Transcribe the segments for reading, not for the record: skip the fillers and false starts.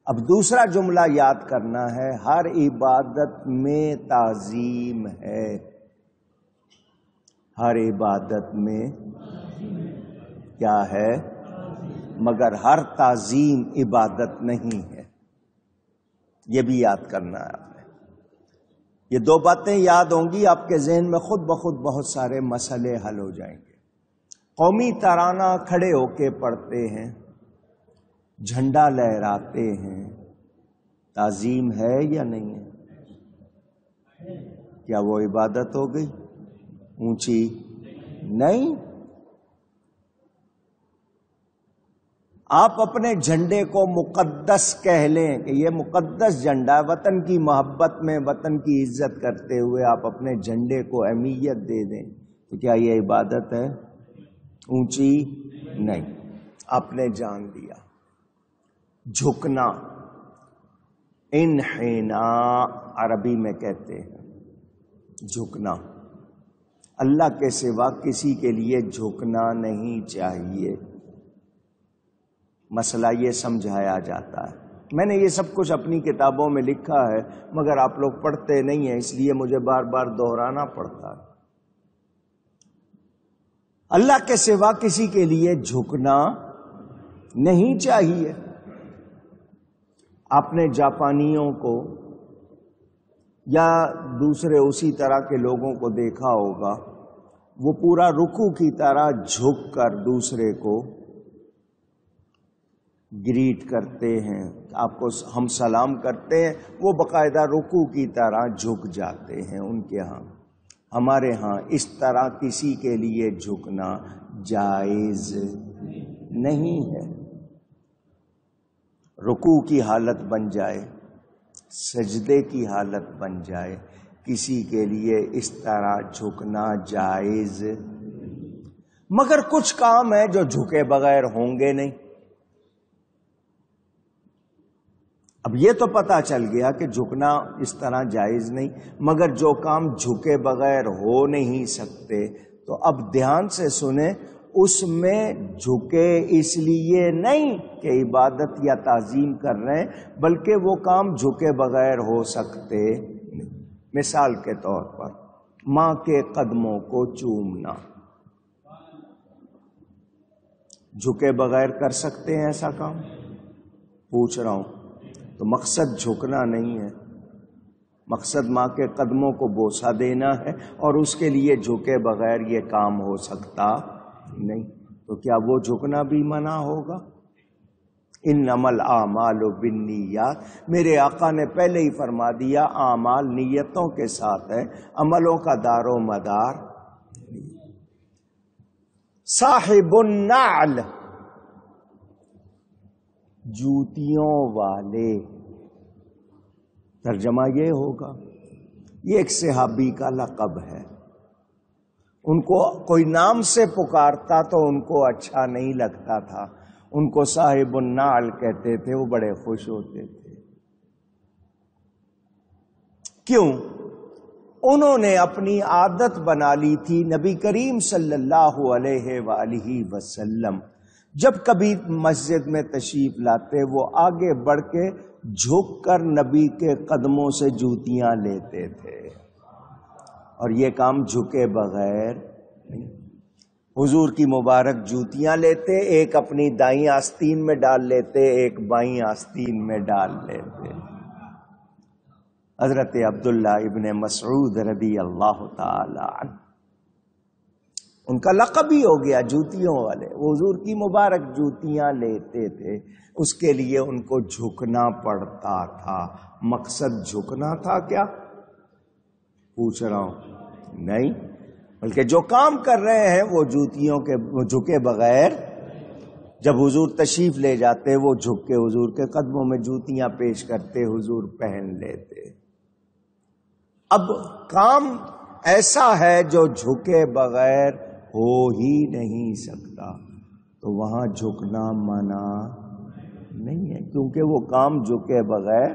اب دوسرا جملہ یاد کرنا ہے، ہر عبادت میں تعظیم ہے، ہر عبادت میں کیا ہے؟ مگر ہر تعظیم عبادت نہیں ہے، یہ بھی یاد کرنا ہے آپ نے۔ یہ دو باتیں یاد ہوں گی، آپ کے ذہن میں خود بخود بہت سارے مسئلے حل ہو جائیں گے۔ قومی ترانہ کھڑے ہو کے پڑھتے ہیں، جھنڈا لہراتے ہیں، تعظیم ہے یا نہیں ہے؟ کیا وہ عبادت ہو گئی؟ اونچی نہیں۔ آپ اپنے جھنڈے کو مقدس کہہ لیں کہ یہ مقدس جھنڈا ہے، وطن کی محبت میں وطن کی عزت کرتے ہوئے آپ اپنے جھنڈے کو اہمیت دے دیں، تو کیا یہ عبادت ہے؟ اونچی نہیں۔ آپ نے جان دیا۔ جھکنا، انحناء عربی میں کہتے ہیں، جھکنا۔ اللہ کے سوا کسی کے لیے جھکنا نہیں چاہیے۔ مسئلہ یہ سمجھایا جاتا ہے۔ میں نے یہ سب کچھ اپنی کتابوں میں لکھا ہے، مگر آپ لوگ پڑھتے نہیں ہیں، اس لیے مجھے بار بار دہرانا پڑتا ہے۔ اللہ کے سوا کسی کے لیے جھکنا نہیں چاہیے۔ آپ نے جاپانیوں کو یا دوسرے اسی طرح کے لوگوں کو دیکھا ہوگا، وہ پورا رکوع کی طرح جھک کر دوسرے کو گریٹ کرتے ہیں۔ آپ کو ہم سلام کرتے ہیں، وہ باقاعدہ رکوع کی طرح جھک جاتے ہیں ان کے ہاں۔ ہمارے ہاں اس طرح کسی کے لیے جھکنا جائز نہیں ہے۔ رکوع کی حالت بن جائے، سجدے کی حالت بن جائے، کسی کے لیے اس طرح جھکنا جائز، مگر کچھ کام ہے جو جھکے بغیر ہوں گے نہیں۔ اب یہ تو پتہ چل گیا کہ جھکنا اس طرح جائز نہیں، مگر جو کام جھکے بغیر ہو نہیں سکتے، تو اب دھیان سے سنیں، اس میں جھکے اس لیے نہیں کہ عبادت یا تعظیم کر رہے ہیں، بلکہ وہ کام جھکے بغیر ہو سکتے نہیں۔ مثال کے طور پر ماں کے قدموں کو چومنا، جھکے بغیر کر سکتے ہیں ایسا کام؟ پوچھ رہا ہوں۔ تو مقصد جھکنا نہیں ہے، مقصد ماں کے قدموں کو بوسہ دینا ہے، اور اس کے لیے جھکے بغیر یہ کام ہو سکتا نہیں، تو کیا وہ جھکنا بھی منع ہوگا؟ انما الاعمال بالنیات، میرے آقا نے پہلے ہی فرما دیا، اعمال نیتوں کے ساتھ ہے، عملوں کا دار و مدار۔ صاحب النعل، جوتیوں والے، ترجمہ یہ ہوگا، یہ ایک صحابی کا لقب ہے۔ ان کو کوئی نام سے پکارتا تو ان کو اچھا نہیں لگتا تھا، ان کو صاحب النعل کہتے تھے، وہ بڑے خوش ہوتے تھے۔ کیوں؟ انہوں نے اپنی عادت بنا لی تھی، نبی کریم صلی اللہ علیہ وآلہ وسلم جب کبھی مسجد میں تشریف لاتے، وہ آگے بڑھ کے جھک کر نبی کے قدموں سے جوتیاں لیتے تھے، اور یہ کام جھکے بغیر نہیں۔ حضور کی مبارک جوتیاں لیتے، ایک اپنی دائیں آستین میں ڈال لیتے، ایک بائیں آستین میں ڈال لیتے۔ حضرت عبداللہ ابن مسعود رضی اللہ تعالی عنہ، ان کا لقب ہی ہو گیا جوتیوں والے، وہ حضور کی مبارک جوتیاں لیتے تھے، اس کے لیے ان کو جھکنا پڑتا تھا۔ مقصد جھکنا تھا کیا؟ پوچھ رہا ہوں، نہیں، بلکہ جو کام کر رہے ہیں وہ جوتیوں کے جھکے بغیر، جب حضور تشریف لے جاتے وہ جھک کے حضور کے قدموں میں جوتیاں پیش کرتے، حضور پہن لیتے۔ اب کام ایسا ہے جو جھکے بغیر ہو ہی نہیں سکتا، تو وہاں جھکنا منع نہیں ہے، کیونکہ وہ کام جھکے بغیر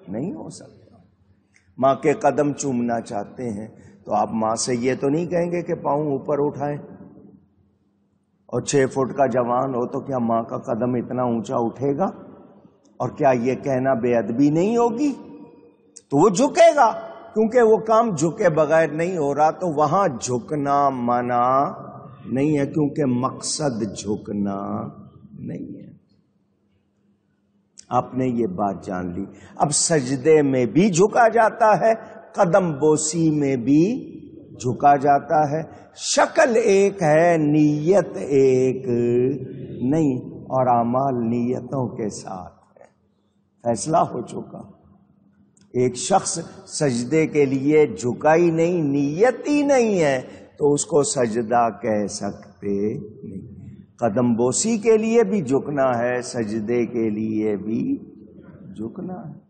نہیں ہو سکتا۔ ماں کے قدم چومنا چاہتے ہیں تو آپ ماں سے یہ تو نہیں کہیں گے کہ پاؤں اوپر اٹھائیں، اور 6 فٹ کا جوان ہو تو کیا ماں کا قدم اتنا اونچا اٹھے گا؟ اور کیا یہ کہنا بے ادبی نہیں ہوگی؟ تو وہ جھکے گا، کیونکہ وہ کام جھکے بغیر نہیں ہو رہا، تو وہاں جھکنا منع نہیں ہے، کیونکہ مقصد جھکنا نہیں ہے۔ آپ نے یہ بات جان لی۔ اب سجدے میں بھی جھکا جاتا ہے، قدم بوسی میں بھی جھکا جاتا ہے، شکل ایک ہے، نیت ایک نہیں، اور اعمال نیتوں کے ساتھ ہے۔ فیصلہ ہو چکا۔ ایک شخص سجدے کے لیے جھکا ہی نہیں، نیت ہی نہیں ہے، تو اس کو سجدہ کہہ سکتے نہیں۔ قدم بوسی کے لیے بھی جھکنا ہے، سجدے کے لیے بھی جھکنا ہے۔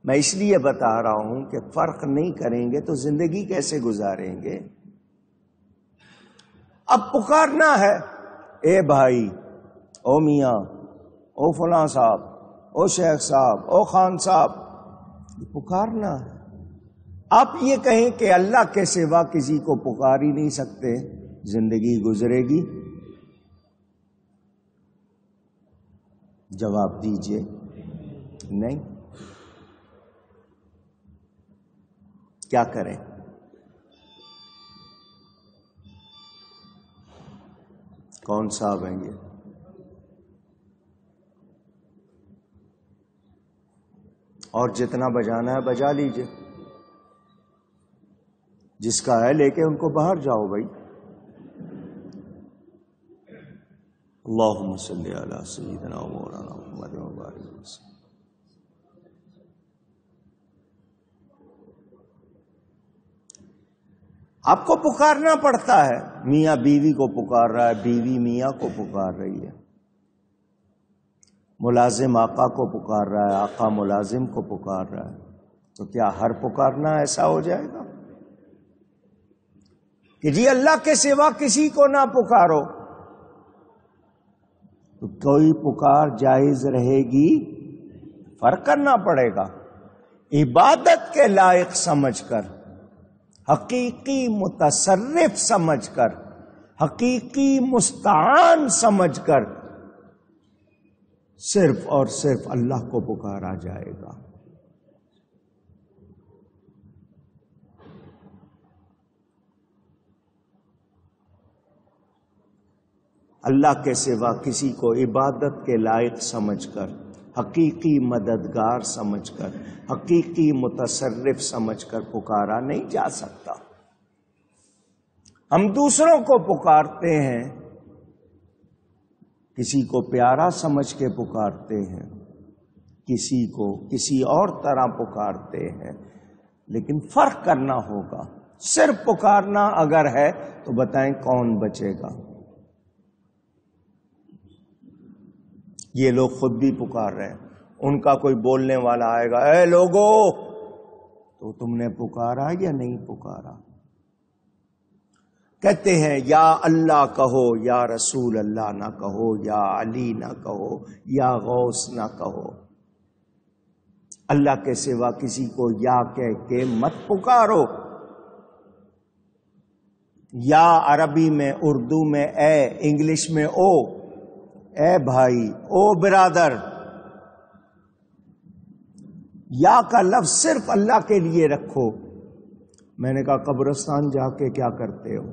میں اس لیے بتا رہا ہوں کہ فرق نہیں کریں گے تو زندگی کیسے گزاریں گے؟ اب پکارنا ہے، اے بھائی، او میاں، او فلاں صاحب، او شیخ صاحب، او خان صاحب، پکارنا ہے۔ آپ یہ کہیں کہ اللہ کے سوا کسی کو پکار ہی نہیں سکتے، زندگی گزرے گی؟ جواب دیجئے، نہیں۔ کیا کریں؟ کون صاحب ہیں یہ؟ اور جتنا بجانا ہے بجا لیجئے، جس کا ہے لے کے ان کو باہر جاؤ بھائی۔ اللہم صلی علی سیدنا و مولانا محمد و بارک وسلم۔ آپ کو پکارنا پڑتا ہے، میاں بیوی کو پکار رہا ہے، بیوی میاں کو پکار رہی ہے، ملازم آقا کو پکار رہا ہے، آقا ملازم کو پکار رہا ہے، تو کیا ہر پکارنا ایسا ہو جائے گا کہ جی اللہ کے سوا کسی کو نہ پکارو؟ تو کوئی پکار جائز رہے گی، فرق کرنا پڑے گا، عبادت کے لائق سمجھ کر، حقیقی متصرف سمجھ کر، حقیقی مستعان سمجھ کر، صرف اور صرف اللہ کو پکارا جائے گا۔ اللہ کے سوا کسی کو عبادت کے لائق سمجھ کر، حقیقی مددگار سمجھ کر، حقیقی متصرف سمجھ کر پکارا نہیں جا سکتا۔ ہم دوسروں کو پکارتے ہیں، کسی کو پیارا سمجھ کے پکارتے ہیں، کسی کو کسی اور طرح پکارتے ہیں، لیکن فرق کرنا ہوگا۔ صرف پکارنا اگر ہے تو بتائیں کون بچے گا؟ یہ لوگ خود بھی پکار رہے ہیں، ان کا کوئی بولنے والا آئے گا، اے لوگو، تو تم نے پکارا یا نہیں پکارا؟ کہتے ہیں یا اللہ کہو، یا رسول اللہ نہ کہو، یا علی نہ کہو، یا غوث نہ کہو۔ اللہ کے سوا کسی کو یا کہہ کے مت پکارو۔ یا عربی میں، اردو میں اے، انگلش میں او، اے بھائی، او برادر۔ یا کا لفظ صرف اللہ کے لیے رکھو۔ میں نے کہا قبرستان جا کے کیا کرتے ہو؟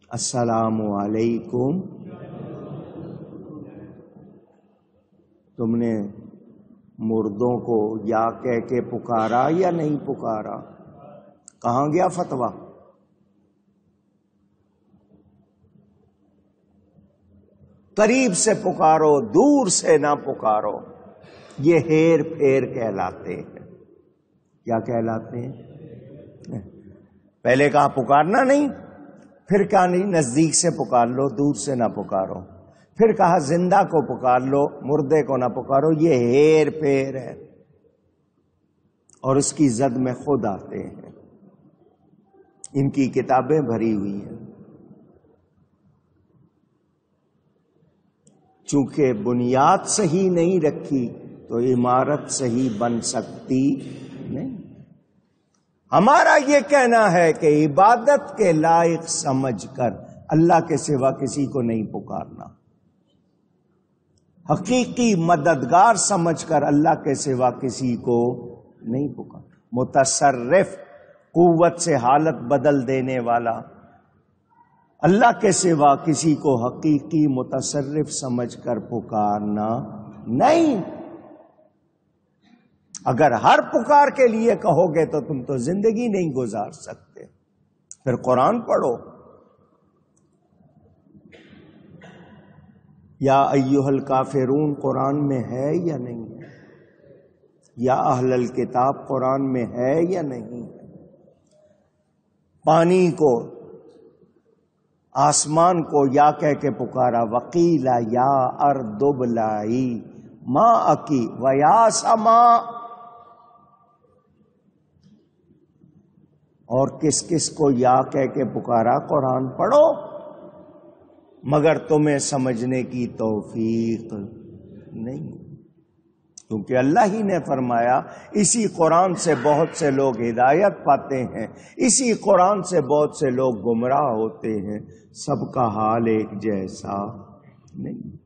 السلام علیکم۔ تم نے مردوں کو یا کہہ کے پکارا یا نہیں پکارا؟ کہاں گیا فتویٰ؟ قریب سے پکارو، دور سے نہ پکارو۔ یہ ہیر پھیر کہلاتے ہیں۔ کیا کہلاتے ہیں؟ پہلے کہا پکارنا نہیں، پھر کہا نہیں نزدیک سے پکار لو، دور سے نہ پکارو، پھر کہا زندہ کو پکار لو، مردے کو نہ پکارو۔ یہ ہیر پھیر ہے، اور اس کی زد میں خود آتے ہیں، ان کی کتابیں بھری ہوئی ہیں۔ چونکہ بنیاد صحیح نہیں رکھی تو عمارت صحیح بن سکتی نہیں۔ ہمارا یہ کہنا ہے کہ عبادت کے لائق سمجھ کر اللہ کے سوا کسی کو نہیں پکارنا، حقیقی مددگار سمجھ کر اللہ کے سوا کسی کو نہیں پکارنا، متصرف قوت سے حالت بدل دینے والا، اللہ کے سوا کسی کو حقیقی متصرف سمجھ کر پکارنا نہیں۔ اگر ہر پکار کے لیے کہو گے تو تم تو زندگی نہیں گزار سکتے۔ پھر قرآن پڑھو، یا ایھا الکافرون قرآن میں ہے یا نہیں ہے؟ یا اہل الکتاب قرآن میں ہے یا نہیں ہے؟ پانی کو، آسمان کو یا کہہ کے پکارا، وقیل یا ارض ابلعی ماءکی ویا سماء، اور کس کس کو یا کہہ کے پکارا؟ قرآن پڑھو، مگر تمہیں سمجھنے کی توفیق نہیں، کیونکہ اللہ ہی نے فرمایا اسی قرآن سے بہت سے لوگ ہدایت پاتے ہیں، اسی قرآن سے بہت سے لوگ گمراہ ہوتے ہیں، سب کا حال ایک جیسا نہیں۔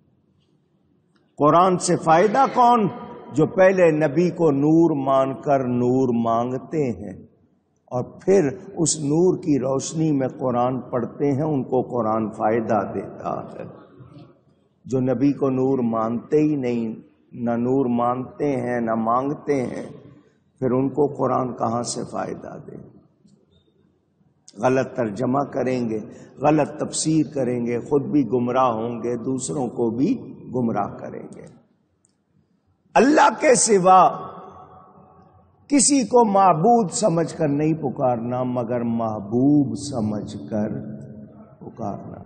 قرآن سے فائدہ کون؟ جو پہلے نبی کو نور مان کر نور مانگتے ہیں اور پھر اس نور کی روشنی میں قرآن پڑھتے ہیں، ان کو قرآن فائدہ دیتا ہے۔ جو نبی کو نور مانتے ہی نہیں، نہ نور مانتے ہیں نہ مانگتے ہیں، پھر ان کو قرآن کہاں سے فائدہ دے؟ غلط ترجمہ کریں گے، غلط تفسیر کریں گے، خود بھی گمراہ ہوں گے، دوسروں کو بھی گمراہ کریں گے۔ اللہ کے سوا کسی کو معبود سمجھ کر نہیں پکارنا، مگر محبوب سمجھ کر پکارنا۔